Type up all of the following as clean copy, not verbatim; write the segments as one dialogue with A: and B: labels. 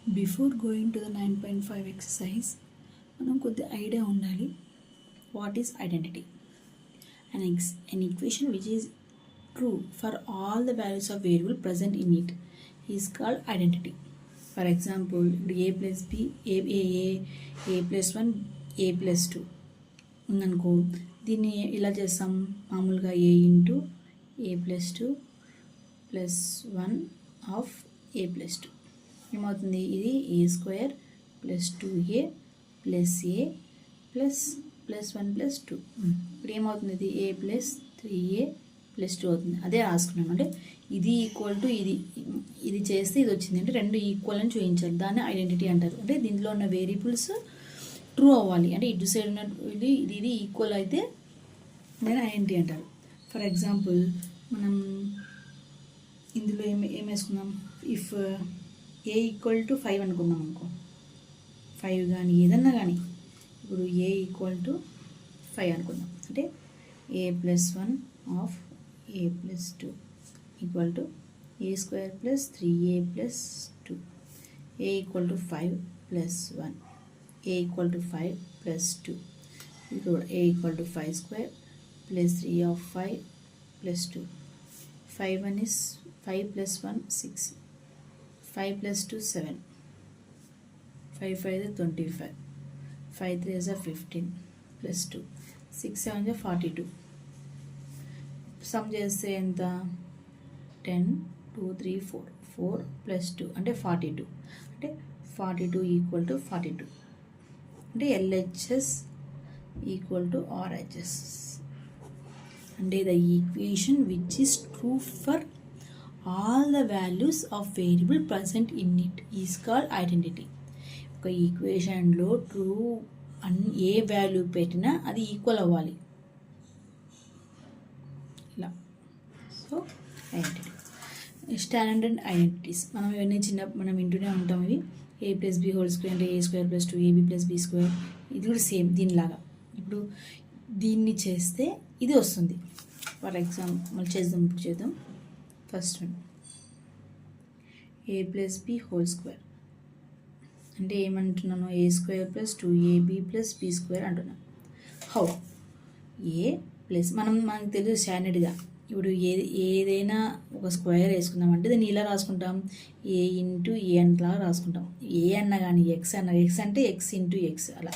A: Before going to the 9.5 exercise, మనం కొద్ది idea ఉండాలి. What is identity? An equation which is true for all the values of variable present in it is called identity. For example, a plus b, a plus 1, a plus 2 ఉందనుకో, దీన్ని ఇలా చేస్తాం. మామూలుగా a into a plus 2 plus 1 of a plus 2 ఏమవుతుంది? ఇది a square plus 2a plus a plus plus 1 plus 2. ఇప్పుడు ఏమవుతుంది? ఇది a ప్లస్ 3a ప్లస్ 2 అవుతుంది. అదే రాసుకున్నాం. అంటే ఇది ఈక్వల్ టు ఇది చేస్తే ఇది వచ్చింది. అంటే రెండు ఈక్వల్ అని చూపించాలి. దాన్ని ఐడెంటిటీ అంటారు. అంటే దీంట్లో ఉన్న వేరియబుల్స్ ట్రూ అవ్వాలి. అంటే ఇటు సైడ్ ఉన్న ఇది ఈక్వల్ అయితే దాన్ని ఐడెంటిటీ అంటారు. ఫర్ ఎగ్జాంపుల్ మనం ఇందులో ఏం వేసుకున్నాం? ఇఫ్ ఏ ఈక్వల్ టు 5 అనుకున్నాం అనుకో, 5 కానీ ఏదన్నా కానీ, ఇప్పుడు ఏ ఈక్వల్ టు 5 అనుకుందాం. అంటే A plus 1 of A plus 2 equal to A square plus 3a plus 2. A equal to 5 plus 1, A equal to 5 plus 2. ఇప్పుడు A equal to 5 square plus 3 of 5 plus 2. 5 1 is 5 plus 1 6, 5 plus 2 7, 5 5 is 25, 5 3 is 15 plus 2, 6 7 is 42. Some చేస్తే ఎంత? 10 2 3 4, 4 plus 2 అంటే 42. అంటే 42 equal to 42. అంటే LHS equal to RHS. అంటే the equation which is true for all the values of variable present in it is called identity. ఒక ఈక్వేషన్లో true ఏ value పెట్టినా అది equal అవ్వాలి. ఇలా. So identity. స్టాండర్డ్ ఐడెంటిటీస్ మనం ఇవన్నీ మనం వింటూనే ఉంటాం. ఇవి A plus B whole square అంటే A square plus 2ab plus B square. ఇది కూడా సేమ్ దీనిలాగా. ఇప్పుడు దీన్ని చేస్తే ఇది వస్తుంది. ఫర్ ఎగ్జాంపుల్ చేద్దాం. ఇప్పుడు చేద్దాం. First one A plus B whole square అంటే ఏమంటున్నాను? A square plus 2ab plus B square అంటున్నాను. హౌ? ఏ ప్లస్ మనకు తెలుసు స్టాండర్డ్గా. ఇప్పుడు ఏదైనా ఒక స్క్వేర్ వేసుకుందామంటే దాన్ని ఇలా రాసుకుంటాం, ఏ ఇంటూ ఏ అంతలా రాసుకుంటాం. ఏ అన్న కానీ ఎక్స్ అంటే ఎక్స్ ఇంటూ ఎక్స్. అలా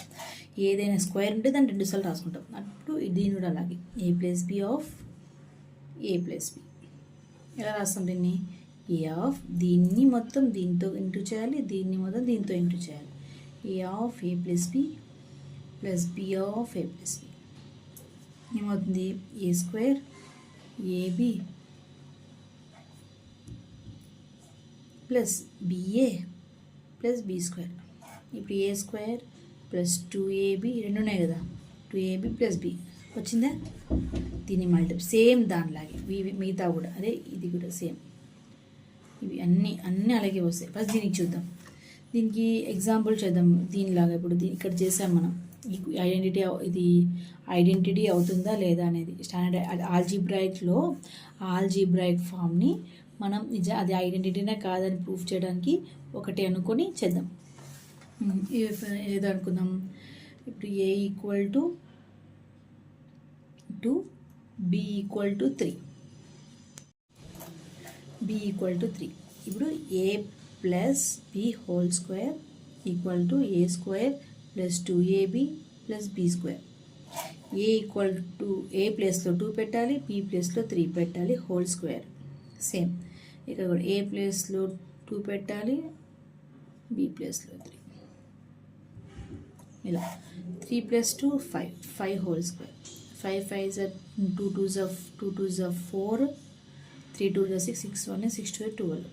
A: ఏదైనా స్క్వేర్ ఉంటే దాన్ని 2 సార్లు రాసుకుంటాం. అప్పుడు దీని కూడా అలాగే A plus B of A plus B. ఎలా రాస్తాం దీన్ని? ఏ ఆఫ్ దీన్ని మొత్తం దీంతో ఇంటూ చేయాలి, దీన్ని మొత్తం దీంతో ఇంటూ చేయాలి. A of A plus B plus B of A plus B ఏమవుతుంది? A square AB plus BA plus B square. ఇప్పుడు ఏ స్క్వేర్ ప్లస్ 2ab రెండు ఉన్నాయి కదా, 2ab ప్లస్ బి వచ్చిందా? దీన్ని మల్టిప్లై సేమ్ దానిలాగే మిగతా కూడా అదే, ఇది కూడా సేమ్. ఇవి అన్నీ అలాగే వస్తాయి. ఫస్ట్ దీనికి చూద్దాం. దీనికి ఎగ్జాంపుల్ చేద్దాం. దీనిలాగా ఇప్పుడు ఇక్కడ చేసాం మనం. ఇది ఐడెంటిటీ అవుతుందా లేదా అనేది స్టాండర్డ్ ఆల్జీబ్రాయిక్లో ఆల్జీబ్రాయిక్ ఫామ్ని మనం అది ఐడెంటిటీనే కాదని ప్రూఫ్ చేయడానికి ఒకటి అనుకొని చేద్దాం. ఏదో అనుకుందాం. ఇప్పుడు A equal to 2, b equal to 3, b equal to 3. ఇప్పుడు A plus B whole square equal to A square plus 2ab plus B square. A equal to A ప్లేస్లో 2 పెట్టాలి, బి ప్లేస్లో 3 పెట్టాలి, హోల్ స్క్వేర్. సేమ్ ఇక్కడ కూడా ఏ ప్లేస్లో 2 పెట్టాలి, B ప్లేస్లో 3. ఇలా 3 plus 2 5 whole square. 5 5 2 2s of 4, 3 2 6, 6 1 6 2 12,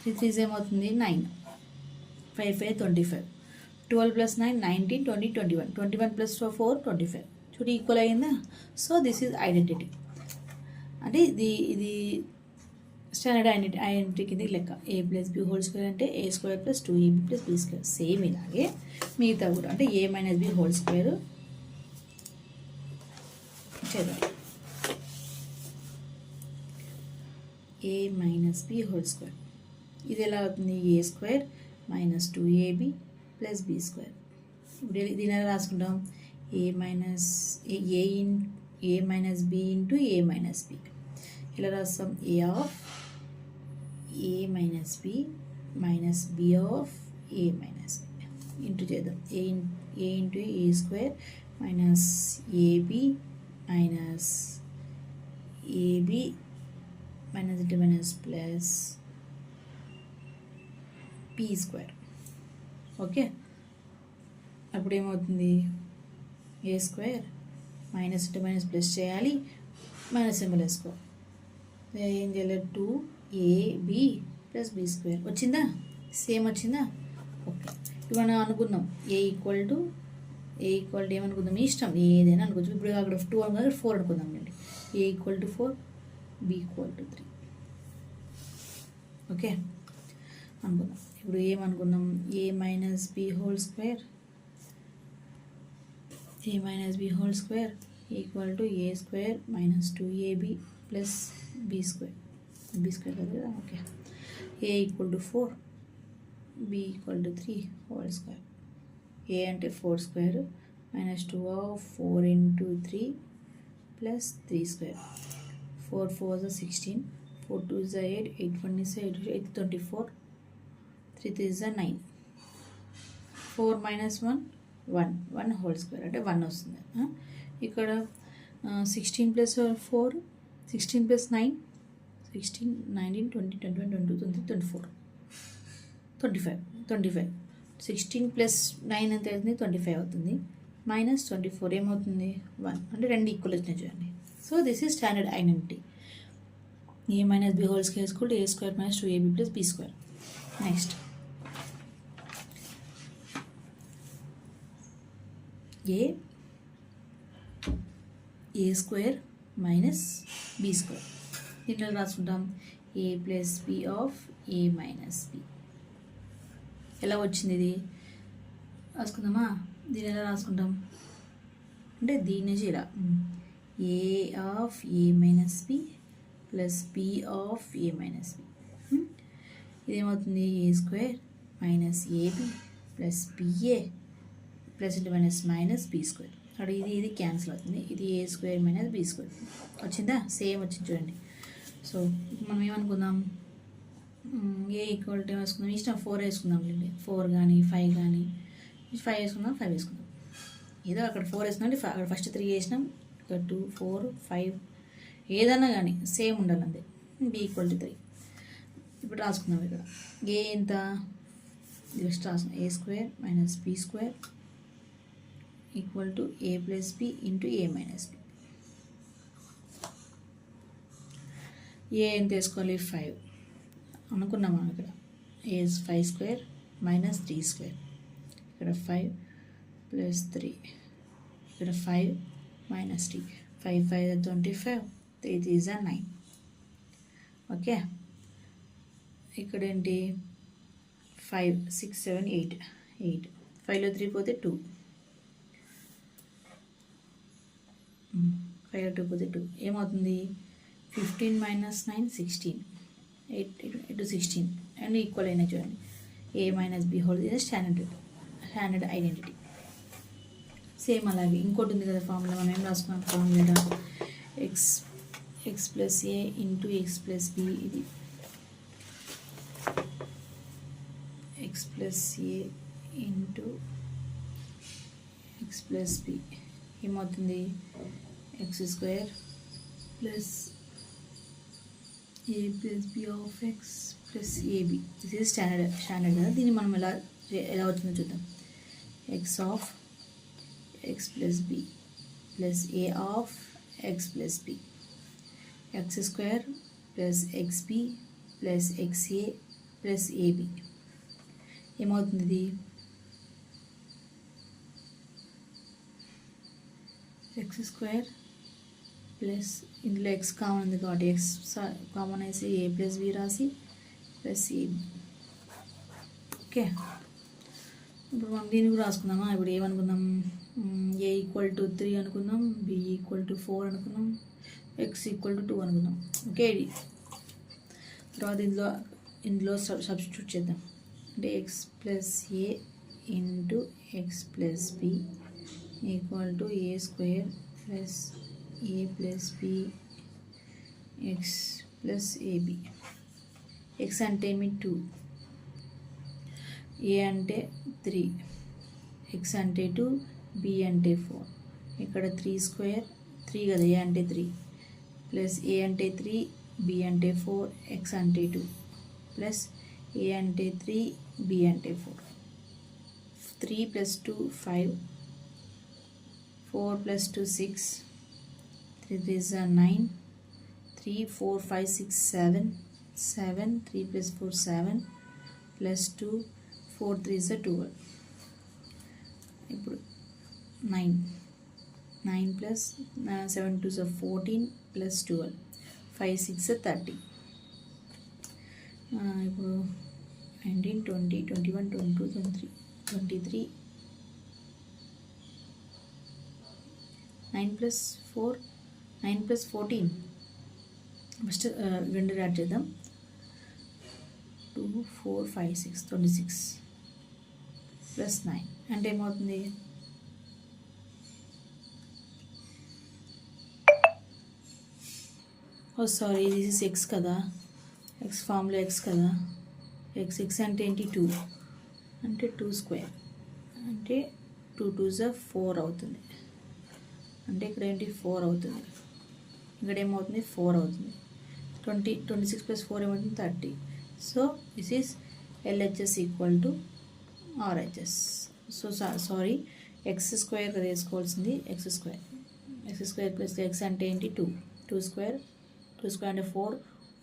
A: 3 3 ఏమవుతుంది? 9, 5 5 25, 12 ప్లస్ 9 19, 20 21, 21 ప్లస్ 4 25. చూడు ఈక్వల్ అయిందా? So this is identity. అంటే ఇది స్టాండర్డ్ ఐడెంటిటీ కింద లెక్క. A plus B whole square అంటే A square plus 2ab plus B square. Same ఇలాగే మిగతా కూడా. అంటే A minus B whole square చేద్దాం. A minus B whole square ఇది ఎలా అవుతుంది? A square minus 2ab plus be square. ఇప్పుడు దీని ఎలా రాసుకుంటాం? A minus B into A minus B. ఇలా రాస్తాం? A of A minus B minus B of A minus B into చేద్దాం. A into A square minus AB minus AB minus into minus plus P square. Okay, అప్పుడు ఏమవుతుంది? A square minus into minus plus చేయాలి, minus symbol వేసుకో. ఏం చేయాలి? 2ab plus be square వచ్చిందా? Same వచ్చిందా? Okay, ఇప్పుడు మనం అనుకుందాం ఏ ఈక్వల్ టు ఏమనుకుందాం? ఇష్టం ఏదైనా అనుకోవచ్చు. ఇప్పుడు అక్కడ 2 అనుకుందాం, 4 అనుకుందాం అండి. A equal to 4, b equal to 3. Okay అనుకుందాం. ఇప్పుడు ఏమనుకుందాం? A minus B whole square equal to A square minus 2ab plus be square కదా. Okay, a equal to 4, b equal to 3 whole square. A అంటే 4 square minus 2 of 4 into 3 plus 3 square. 4 4 is 16, 4 2 is 8, 8 1 is 8, 8 24, 3 3 is 9. 4 minus 1 whole square అంటే 1 వస్తుంది. ఇక్కడ 16 plus 4, 16 plus 9, 16 19 20 21 22 24 25. 16 plus 9 ఎంత అవుతుంది? 25 అవుతుంది. Minus 24 ఏమవుతుంది? 1. అంటే 2 ఈక్వల్ వచ్చినాయి చూడండి. So this is standard identity. A minus B whole square equal to A square minus 2ab plus be square. Next a square minus b square. దీంట్లో రాసుకుంటాం a plus B of A minus b. ఎలా వచ్చింది ఇది? రాసుకుందామా? దీన్ని ఎలా రాసుకుంటాం అంటే దీని నుంచి ఇలా a of A minus b plus B of A minus b. ఇదేమవుతుంది? A square minus a b plus BA plus into minus b square. అక్కడ ఇది క్యాన్సిల్ అవుతుంది. ఇది a square minus b square వచ్చిందా? సేమ్ వచ్చింది చూడండి. సో మనం ఏమనుకుందాం? ఏ ఈక్వల్ టు వేసుకుందాం, ఇష్టం 4 వేసుకుందాం లేండి. 4 కానీ 5 కానీ 5 వేసుకుందాం, 5 వేసుకుందాం. ఏదో అక్కడ 4 వేసుకుందాం, అక్కడ ఫస్ట్ 3 వేసినాం, ఇక్కడ 2 4 5 ఏదన్నా కానీ సేమ్ ఉండాలంతే. B equal to 3. ఇప్పుడు రాసుకుందాం. ఇక్కడ ఏ ఎంత? జస్ట్ రాసుకుందాం. A square minus b square equal to a plus b into A minus b. A ఎంత వేసుకోవాలి? 5 అనుకున్నాం మనం. ఇక్కడ ఏ 5 స్క్వేర్ మైనస్ 3 స్క్వేర్. ఇక్కడ 5 ప్లస్ 3, ఇక్కడ 5 మైనస్ 3, 5 5 25, 3 3 is 9. ఓకే, ఇక్కడ ఏంటి? 5 6 7 8, 5లో 3 పోతే 2, 5లో 2 పోతే 2 ఏమవుతుంది? 15 మైనస్ 9 16, 8 to 16 అండ్ ఈక్వల్ అయినా చూడండి. ఏ మైనస్ బి హోల్ ఇది స్టాండర్డ్ ఐడెంటిటీ. సేమ్ అలాగే ఇంకోటి ఉంది కదా ఫార్ములా. మనం ఏం రాసుకున్నాం? Formula x plus a into x plus b. ఇది x plus a into x plus B ఏమవుతుంది? X square plus a plus B of x plus a b. This is standard కదా. దీన్ని మనం ఎలా వచ్చిందో చూద్దాం. X of x plus B plus a of x plus b. X square plus XB plus x a plus a b ఏమవుతుంది? ఇది x square plus ఇందులో x common ఉంది కాబట్టి ఎక్స్ కామన్ వేసి ఏ ప్లస్ బి రాసి ప్లస్ ఏబి. ఓకే, ఇప్పుడు మనం దీన్ని కూడా రాసుకుందామా? ఇప్పుడు ఏమనుకుందాం? ఏ ఈక్వల్ టు 3 అనుకుందాం, బి ఈక్వల్ టు 4 అనుకుందాం, ఎక్స్ ఈక్వల్ టు 2 అనుకుందాం. ఓకే, తర్వాత ఇందులో సబ్స్టిట్యూట్ చేద్దాం. అంటే x plus a into x plus b equal to A square plus a plus b x plus a b. X అంటే ఏమి 2, ఏ అంటే 3, ఎక్స్ అంటే 2, బి అంటే 4. ఇక్కడ 3 స్క్వేర్ 3 కదా, ఏ అంటే 3 ప్లస్ ఏ అంటే 3, బి అంటే 4, ఎక్స్ అంటే 2 ప్లస్ ఏ అంటే 3, బి అంటే 4. 3 plus 2 5, 4 plus 2 6, 3 3 9, 3 4 5 6 7, 7 3 plus 4 7 plus 2 4 3 is 12. ఇప్పుడు 9 plus 7 2 is 14 plus 12 5 6 is 30. ఇప్పుడు 19 20 21 22 23 23 9 plus 4 9 plus 14 ఫస్ట్ రెండు యాడ్ చేద్దాం. 2 4 5 6 26 ప్లస్ 9 అంటే ఏమవుతుంది? సారీ, దిస్ ఇస్ ఎక్స్ కదా, ఎక్స్ ఫామ్లో ఎక్స్ కదా, ఎక్స్ అంటే ఏంటి 2 అంటే 2 స్క్వేర్ అంటే 2 2 is 4 అవుతుంది. అంటే ఇక్కడ ఏంటి 4 అవుతుంది, ఇక్కడ ఏమవుతుంది 4 అవుతుంది. 26 ప్లస్ 4 ఏమవుతుంది 30. So this is LHS equal to RHS. So sorry, X square కదా వేసుకోవాల్సింది, ఎక్స్ స్క్వేర్ ప్లస్ ఎక్స్ అంటే ఏంటి 2 స్క్వేర్ అంటే 4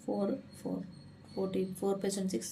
A: 4 4 4 4 ప్లస్ 6